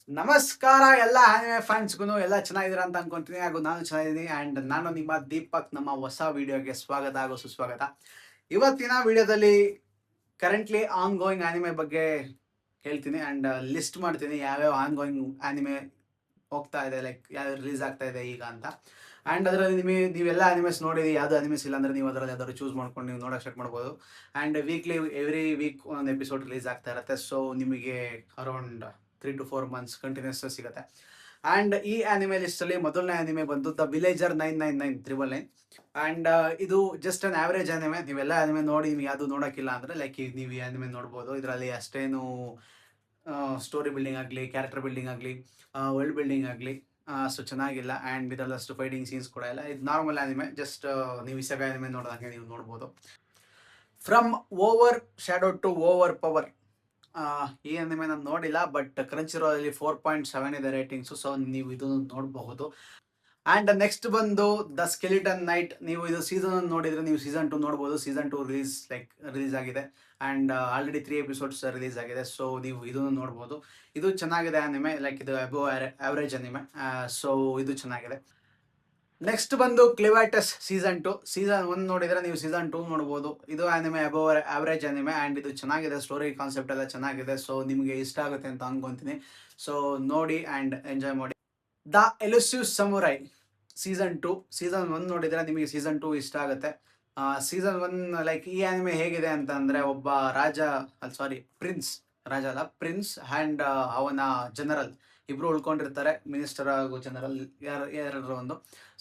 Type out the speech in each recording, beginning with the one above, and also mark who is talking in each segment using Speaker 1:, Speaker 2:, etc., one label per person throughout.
Speaker 1: ನಮಸ್ಕಾರ ಎಲ್ಲ ಆನಿಮೆ ಫ್ಯಾನ್ಸ್ಗೂ ಎಲ್ಲ ಚೆನ್ನಾಗಿದ್ದೀರಾ ಅಂತ ಅನ್ಕೊಂತೀನಿ. ಹಾಗೂ ನಾನು ಚೆನ್ನಾಗಿದ್ದೀನಿ. ಆ್ಯಂಡ್ ನಾನು ನಿಮ್ಮ ದೀಪಕ್. ನಮ್ಮ ಹೊಸ ವಿಡಿಯೋಗೆ ಸ್ವಾಗತ ಹಾಗೂ ಸುಸ್ವಾಗತ. ಇವತ್ತಿನ ವಿಡಿಯೋದಲ್ಲಿ ಕರೆಂಟ್ಲಿ ಆನ್ ಗೋಯಿಂಗ್ ಆನಿಮೆ ಬಗ್ಗೆ ಹೇಳ್ತೀನಿ ಆ್ಯಂಡ್ ಲಿಸ್ಟ್ ಮಾಡ್ತೀನಿ ಯಾವ್ಯಾವ ಆನ್ ಗೋಯಿಂಗ್ ಆನಿಮೆ ಹೋಗ್ತಾ ಇದೆ, ಲೈಕ್ ಯಾವ್ಯಾವ ರಿಲೀಸ್ ಆಗ್ತಾ ಇದೆ ಈಗ ಅಂತ. ಆ್ಯಂಡ್ ಅದರಲ್ಲಿ ನೀವೆಲ್ಲ ಅನಿಮೇಸ್ ನೋಡಿರಿ, ಯಾವುದು ಅನಿಮೇಸ್ ಇಲ್ಲ ಅಂದರೆ ನೀವು ಅದರಲ್ಲಿ ಯಾವ್ದಾದ್ರು ಚೂಸ್ ಮಾಡ್ಕೊಂಡು ನೀವು ನೋಡೋಕೆ ಸ್ಟಾರ್ಟ್ ಮಾಡ್ಬೋದು. ಆ್ಯಂಡ್ ಎವ್ರಿ ವೀಕ್ ಒಂದು ಎಪಿಸೋಡ್ ರಿಲೀಸ್ ಆಗ್ತಾ ಇರುತ್ತೆ. ಸೊ ನಿಮಗೆ ಅರೌಂಡ್ 3 to 4 months ಕಂಟಿನ್ಯೂಸ್ ಸಿಗುತ್ತೆ. ಆ್ಯಂಡ್ ಈ ಆನಿಮೆ ಲಿಸ್ಟಲ್ಲಿ ಮೊದಲನೇ ಆನಿಮೆ ಬಂದು ದ ವಿಲೇಜರ್ 999 ಆ್ಯಂಡ್ ಇದು ಜಸ್ಟ್ ಅನ್ ಆವ್ರೇಜ್ ಆನಿಮೆ. ನೀವೆಲ್ಲ ಆನಿಮೆ ನೋಡಿ ನಿಮ್ಗೆ ಯಾವುದು ನೋಡೋಕ್ಕಿಲ್ಲ ಅಂದರೆ ಲೈಕ್ ನೀವು ಈ ಆನಿಮೆ ನೋಡ್ಬೋದು. ಇದರಲ್ಲಿ ಅಷ್ಟೇನು ಸ್ಟೋರಿ ಬಿಲ್ಡಿಂಗ್ ಆಗಲಿ, ಕ್ಯಾರೆಕ್ಟರ್ ಬಿಲ್ಡಿಂಗ್ ಆಗಲಿ, ವರ್ಲ್ಡ್ ಬಿಲ್ಡಿಂಗ್ ಆಗಲಿ ಅಷ್ಟು ಚೆನ್ನಾಗಿಲ್ಲ. ಆ್ಯಂಡ್ ಇದರಲ್ಲಿ ಅಷ್ಟು ಫೈಟಿಂಗ್ ಸೀನ್ಸ್ ಕೂಡ ಇಲ್ಲ. ಇದು ನಾರ್ಮಲ್ ಆನಿಮೆ, ಜಸ್ಟ್ ನೀವು ಇಸಗ ಆನಿಮೆ ನೋಡೋದಂಗೆ ನೀವು ನೋಡ್ಬೋದು. From over shadow to over power, ಈ ಆನಿಮೆ ನಾನು ನೋಡಿಲ್ಲ, ಬಟ್ ಕ್ರಂಚಿರೋಲಲ್ಲಿ 4.7 ಇದೆ ರೇಟಿಂಗ್ಸು. ಸೊ ನೀವು ಇದನ್ನು ನೋಡಬಹುದು. ಆ್ಯಂಡ್ ನೆಕ್ಸ್ಟ್ ಬಂದು ದ ಸ್ಕೆಲಿಟನ್ ನೈಟ್. ನೀವು ಇದು ಸೀಸನ್ ನೋಡಿದರೆ ನೀವು ಸೀಸನ್ 2 ನೋಡ್ಬೋದು. ಸೀಸನ್ 2 ರಿಲೀಸ್ ಆಗಿದೆ ಆ್ಯಂಡ್ ಆಲ್ರೆಡಿ 3 ಎಪಿಸೋಡ್ಸ್ ರಿಲೀಸ್ ಆಗಿದೆ. ಸೊ ನೀವು ಇದನ್ನು ನೋಡ್ಬೋದು. ಇದು ಚೆನ್ನಾಗಿದೆ ಆನಿಮೆ, ಲೈಕ್ ಇದು ಅಬೋವ್ ಆವ್ರೇಜ್ ಆನಿಮೆ. ಸೊ ಇದು ಚೆನ್ನಾಗಿದೆ. ನೆಕ್ಸ್ಟ್ ಬಂದು ಕ್ಲಿವಾಟಸ್ ಸೀಸನ್ 2. ಸೀಸನ್ 1 ನೋಡಿದರೆ ನೀವು ಸೀಸನ್ 2 ನೋಡ್ಬೋದು. ಇದು anime above average anime and ಇದು ಚೆನ್ನಾಗಿದೆ. ಸ್ಟೋರಿ ಕಾನ್ಸೆಪ್ಟ್ ಎಲ್ಲ ಚೆನ್ನಾಗಿದೆ. ಸೊ ನಿಮಗೆ ಇಷ್ಟ ಆಗುತ್ತೆ ಅಂತ ಅನ್ಕೊಂತೀನಿ. ಸೊ ನೋಡಿ ಆ್ಯಂಡ್ ಎಂಜಾಯ್ ಮಾಡಿ. The elusive samurai season 2. Season 1 ನೋಡಿದರೆ ನಿಮಗೆ ಸೀಸನ್ 2 ಇಷ್ಟ ಆಗುತ್ತೆ. ಸೀಸನ್ 1 ಲೈಕ್ ಈ ಆನಿಮೆ ಹೇಗಿದೆ ಅಂತಂದರೆ, ಒಬ್ಬ ಪ್ರಿನ್ಸ್, ರಾಜ ಅಲ್ಲ ಪ್ರಿನ್ಸ್ ಆ್ಯಂಡ್ ಅವನ ಜನರಲ್ ಇಬ್ಬರು ಉಳ್ಕೊಂಡಿರ್ತಾರೆ. ಮಿನಿಸ್ಟರ್ ಹಾಗೂ ಜನರಲ್ ಯಾರಾದ್ರೂ ಒಂದು.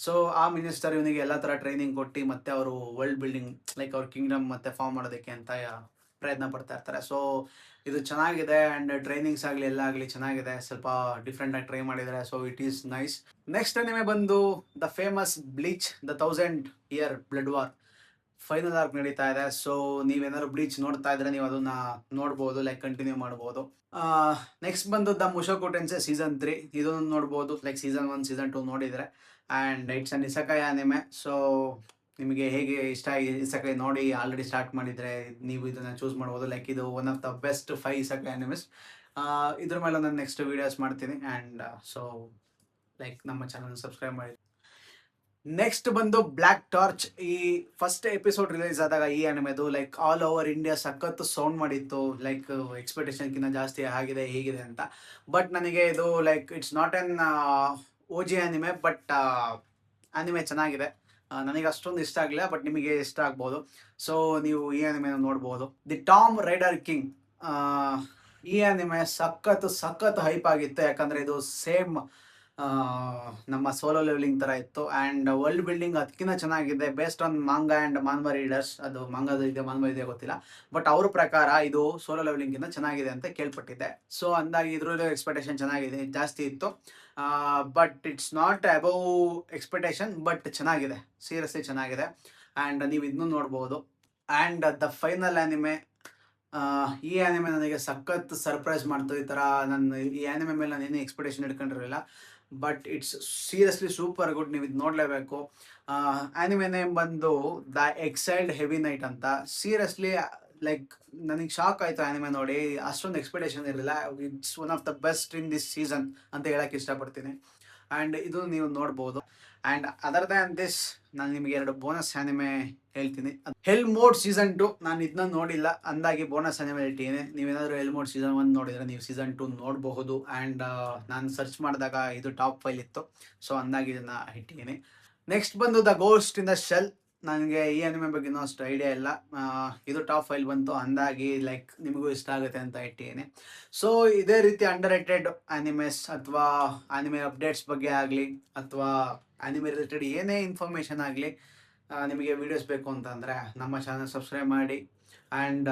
Speaker 1: ಸೊ ಆ ಮಿನಿಸ್ಟರ್ ಇವನಿಗೆ ಎಲ್ಲ ಥರ ಟ್ರೈನಿಂಗ್ ಕೊಟ್ಟು ಮತ್ತೆ ಅವರು ವರ್ಲ್ಡ್ ಬಿಲ್ಡಿಂಗ್, ಲೈಕ್ ಅವ್ರ ಕಿಂಗ್ಡಮ್ ಮತ್ತೆ ಫಾರ್ಮ್ ಮಾಡೋದಕ್ಕೆ ಅಂತ ಪ್ರಯತ್ನ ಪಡ್ತಾ ಇರ್ತಾರೆ. ಸೊ ಇದು ಚೆನ್ನಾಗಿದೆ ಆ್ಯಂಡ್ ಟ್ರೈನಿಂಗ್ಸ್ ಆಗಲಿ ಎಲ್ಲ ಆಗಲಿ ಚೆನ್ನಾಗಿದೆ. ಸ್ವಲ್ಪ ಡಿಫ್ರೆಂಟಾಗಿ ಟ್ರೈ ಮಾಡಿದ್ದಾರೆ. So it is nice. Next anime ಬಂದು the famous bleach the 1000 Year blood war. Final arc ನಡೀತಾ ಇದೆ. ಸೊ ನೀವೇನಾದ್ರು ಬ್ಲೀಚ್ ನೋಡ್ತಾ ಇದ್ರೆ ನೀವು ಅದನ್ನ ನೋಡ್ಬೋದು, ಲೈಕ್ ಕಂಟಿನ್ಯೂ ಮಾಡ್ಬೋದು. ನೆಕ್ಸ್ಟ್ ಬಂದು ದ ಮುಶೋಕು ಟೆನ್ಸೈ ಸೀಸನ್ 3. ಇದನ್ನು ನೋಡ್ಬೋದು, ಲೈಕ್ ಸೀಸನ್ 1 ಸೀಸನ್ 2 ನೋಡಿದರೆ. ಆ್ಯಂಡ್ ಇಟ್ಸ್ ಅನ್ ಇಸಕಾಯ್ ಆನಿಮೆ. ಸೊ ನಿಮಗೆ ಹೇಗೆ ಇಷ್ಟ ಆಗಿ ಇಸಕಾಯ್ ನೋಡಿ ಆಲ್ರೆಡಿ ಸ್ಟಾರ್ಟ್ ಮಾಡಿದರೆ ನೀವು ಇದನ್ನು ಚೂಸ್ ಮಾಡ್ಬೋದು. ಲೈಕ್ ಇದು ಒನ್ ಆಫ್ ದ ಬೆಸ್ಟ್ 5 ಇಸಕಾಯ್ ಆನಿಮೆಸ್. ಇದ್ರ ಮೇಲೆ ನಾನು ನೆಕ್ಸ್ಟ್ ವೀಡಿಯೋಸ್ ಮಾಡ್ತೀನಿ. ಆ್ಯಂಡ್ ಸೊ ಲೈಕ್ ನಮ್ಮ ಚಾನಲ್ ಸಬ್ಸ್ಕ್ರೈಬ್ ಮಾಡಿ. ನೆಕ್ಸ್ಟ್ ಬಂದು ಬ್ಲ್ಯಾಕ್ ಟಾರ್ಚ್. ಈ ಫಸ್ಟ್ ಎಪಿಸೋಡ್ ರಿಲೀಸ್ ಆದಾಗ ಈ ಆನಿಮೆದು ಲೈಕ್ ಆಲ್ ಓವರ್ ಇಂಡಿಯಾ ಸಖತ್ತು ಸೌಂಡ್ ಮಾಡಿತ್ತು. ಲೈಕ್ ಎಕ್ಸ್ಪೆಕ್ಟೇಷನ್ಕಿಂತ ಜಾಸ್ತಿ ಆಗಿದೆ ಹೀಗಿದೆ ಅಂತ. ಬಟ್ ನನಗೆ ಇದು like it's not an OG anime, but anime ಚೆನ್ನಾಗಿದೆ. ನನಗೆ ಅಷ್ಟೊಂದು ಇಷ್ಟ ಆಗಲಿಲ್ಲ, ಬಟ್ ನಿಮಗೆ ಇಷ್ಟ ಆಗ್ಬೋದು. ಸೊ ನೀವು ಈ ಆನಿಮೆನ ನೋಡ್ಬೋದು. The tomb raider king. ಈ ಆನಿಮೆ ಸಖತ್ ಹೈಪ್ ಆಗಿತ್ತು. ಯಾಕಂದರೆ ಇದು ಸೇಮ್ ನಮ್ಮ ಸೋಲೋ ಲೆವೆಲಿಂಗ್ ಥರ ಇತ್ತು. ಆ್ಯಂಡ್ ವರ್ಲ್ಡ್ ಬಿಲ್ಡಿಂಗ್ ಅದಕ್ಕಿಂತ ಚೆನ್ನಾಗಿದೆ. Based on manga and manhwa readers. ಅದು ಮಾನ್ವಾ ಇದೆ ಗೊತ್ತಿಲ್ಲ, ಬಟ್ ಅವ್ರ ಪ್ರಕಾರ ಇದು ಸೋಲೋ ಲೆವೆಲಿಂಗಿಂತ ಚೆನ್ನಾಗಿದೆ ಅಂತ ಕೇಳ್ಪಟ್ಟಿದ್ದೆ. ಸೊ ಅಂದಾಗಿ ಇದ್ರದ್ದು ಎಕ್ಸ್ಪೆಕ್ಟೇಷನ್ ಚೆನ್ನಾಗಿದೆ, ಜಾಸ್ತಿ ಇತ್ತು. But it's not above expectation, but ಚೆನ್ನಾಗಿದೆ, ಸೀರಿಯಸ್ಲಿ ಚೆನ್ನಾಗಿದೆ. ಆ್ಯಂಡ್ ನೀವು ಇದನ್ನು ನೋಡ್ಬೋದು. And the final anime. ಈ ಆನಿಮೆ ನನಗೆ ಸಖತ್ ಸರ್ಪ್ರೈಸ್ ಮಾಡ್ತು. ಈ ಥರ ನಾನು ಈ ಆನಿಮೆ ಮೇಲೆ ನಾನು ಏನೇ ಎಕ್ಸ್ಪೆಕ್ಟೇಷನ್ ಇಟ್ಕೊಂಡಿರಲಿಲ್ಲ, but it's seriously super good. ನೀವು ಇದು ನೋಡಲೇಬೇಕು. ಆನಿಮೆ ನೇಮ್ ಬಂದು ದ ಎಕ್ಸೈಲ್ಡ್ ಹೆವಿ ನೈಟ್ ಅಂತ. ಸೀರಿಯಸ್ಲಿ ಲೈಕ್ ನನಗೆ ಶಾಕ್ ಆಯಿತು ಆನಿಮೆ ನೋಡಿ. ಅಷ್ಟೊಂದು ಎಕ್ಸ್ಪೆಕ್ಟೇಷನ್ ಇರಲಿಲ್ಲ. It's one of the best in this season ಅಂತ ಹೇಳಕ್ಕೆ ಇಷ್ಟಪಡ್ತೀನಿ. ಆ್ಯಂಡ್ ಇದು ನೀವು ನೋಡ್ಬೋದು. ಆ್ಯಂಡ್ ಅದರ್ ದ್ಯಾನ್ ದಿಸ್ ನಾನು ನಿಮಗೆ 2 ಬೋನಸ್ ಆನಿಮೆ ಹೇಳ್ತೀನಿ. ಹೆಲ್ ಮೋಡ್ ಸೀಸನ್ 2 ನಾನು ಇದನ್ನ ನೋಡಿಲ್ಲ, ಅಂದಾಗಿ ಬೋನಸ್ ಆನಿಮೆ ಹೇಳ್ತೀನಿ. ನೀವೇನಾದರೂ ಹೆಲ್ ಮೋಡ್ ಸೀಸನ್ 1 ನೋಡಿದರೆ ನೀವು ಸೀಸನ್ 2 ನೋಡಬಹುದು. ಆ್ಯಂಡ್ ನಾನು ಸರ್ಚ್ ಮಾಡಿದಾಗ ಇದು ಟಾಪ್ 5 ಇತ್ತು. ಸೊ ಅಂದಾಗಿ ಇದನ್ನು ಇಟ್ಟಿದ್ದೀನಿ. ನೆಕ್ಸ್ಟ್ ಬಂದು the ghost in the shell. ನನಗೆ ಈ ಆನಿಮೆ ಬಗ್ಗೆ ಇನ್ನೂ ಅಷ್ಟು ಐಡಿಯಾ ಇಲ್ಲ. ಇದು ಟಾಪ್ 5 ಬಂತು, ಅಂದಾಗಿ ಲೈಕ್ ನಿಮಗೂ ಇಷ್ಟ ಆಗುತ್ತೆ ಅಂತ ಇಟ್ಟಿದ್ದೀನಿ. ಸೊ ಇದೇ ರೀತಿ ಅಂಡರ್ ರೇಟೆಡ್ ಆನಿಮೇಸ್ ಅಥವಾ ಆನಿಮೆ ಅಪ್ಡೇಟ್ಸ್ ಬಗ್ಗೆ ಆಗಲಿ ಅಥವಾ ಆನಿಮೆ ರಿಲೇಟೆಡ್ ಏನೇ ಇನ್ಫಾರ್ಮೇಷನ್ ಆಗಲಿ ನಿಮಗೆ ವೀಡಿಯೋಸ್ ಬೇಕು ಅಂತಂದರೆ ನಮ್ಮ ಚಾನಲ್ ಸಬ್ಸ್ಕ್ರೈಬ್ ಮಾಡಿ. ಆ್ಯಂಡ್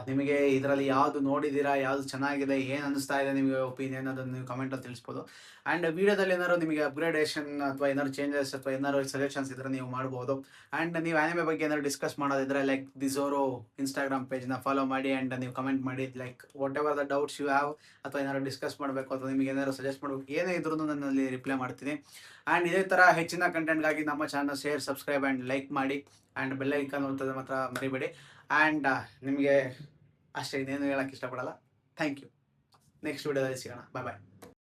Speaker 1: ನಿಮಗೆ ಇದರಲ್ಲಿ ಯಾವುದು ನೋಡಿದ್ದೀರಾ, ಯಾವುದು ಚೆನ್ನಾಗಿದೆ, ಏನು ಅನಿಸ್ತಾ ಇದೆ ನಿಮಗೆ ಒಪಿನಿಯನ್, ಅದನ್ನು ನೀವು ಕಮೆಂಟಲ್ಲಿ ತಿಳಿಸ್ಬೋದು. ಆ್ಯಂಡ್ ವೀಡಿಯೋದಲ್ಲಿ ಏನಾದ್ರು ನಿಮಗೆ ಅಪ್ಗ್ರೇಡೇಷನ್ ಅಥವಾ ಏನಾದ್ರು ಚೇಂಜಸ್ ಅಥವಾ ಏನಾದ್ರು ಸಜೆಷನ್ಸ್ ಇದ್ದರೆ ನೀವು ಮಾಡ್ಬೋದು. ಆ್ಯಂಡ್ ನೀವು ಆನಿಮೆ ಬಗ್ಗೆ ಏನಾದ್ರು ಡಿಸ್ಕಸ್ ಮಾಡೋದಿದ್ರೆ ಲೈಕ್ ದಿಸೋರೋ ಇನ್ಸ್ಟಾಗ್ರಾಮ್ ಪೇಜ್ನ ಫಾಲೋ ಮಾಡಿ. ಆ್ಯಂಡ್ ನೀವು ಕಮೆಂಟ್ ಮಾಡಿ, like whatever the doubts you have, ಅಥವಾ ಏನಾದ್ರು ಡಿಸ್ಕಸ್ ಮಾಡಬೇಕು ಅಥವಾ ನಿಮಗೆ ಏನಾದ್ರು ಸಜೆಸ್ಟ್ ಮಾಡಬೇಕು, ಏನೇ ಇದ್ರೂ ನನ್ನಲ್ಲಿ ರಿಪ್ಲೈ ಮಾಡ್ತೀನಿ. ಆ್ಯಂಡ್ ಇದೇ ಥರ ಹೆಚ್ಚಿನ ಕಂಟೆಂಟ್ಗಾಗಿ ನಮ್ಮ channel share, subscribe and like ಮಾಡಿ. ಆ್ಯಂಡ್ ಬೆಲ್ ಐಕಾನ್ ನೋಡ್ತದೆ ಮಾತ್ರ ಮರಿಬೇಡಿ. ಆ್ಯಂಡ್ ನಿಮಗೆ ಅಷ್ಟೇ, ಇನ್ನೇನು ಹೇಳೋಕ್ಕೆ ಇಷ್ಟಪಡಲ್ಲ. Thank you. ನೆಕ್ಸ್ಟ್ ವಿಡಿಯೋದಲ್ಲಿ ಸಿಗೋಣ. ಬಾಯ್ ಬಾಯ್.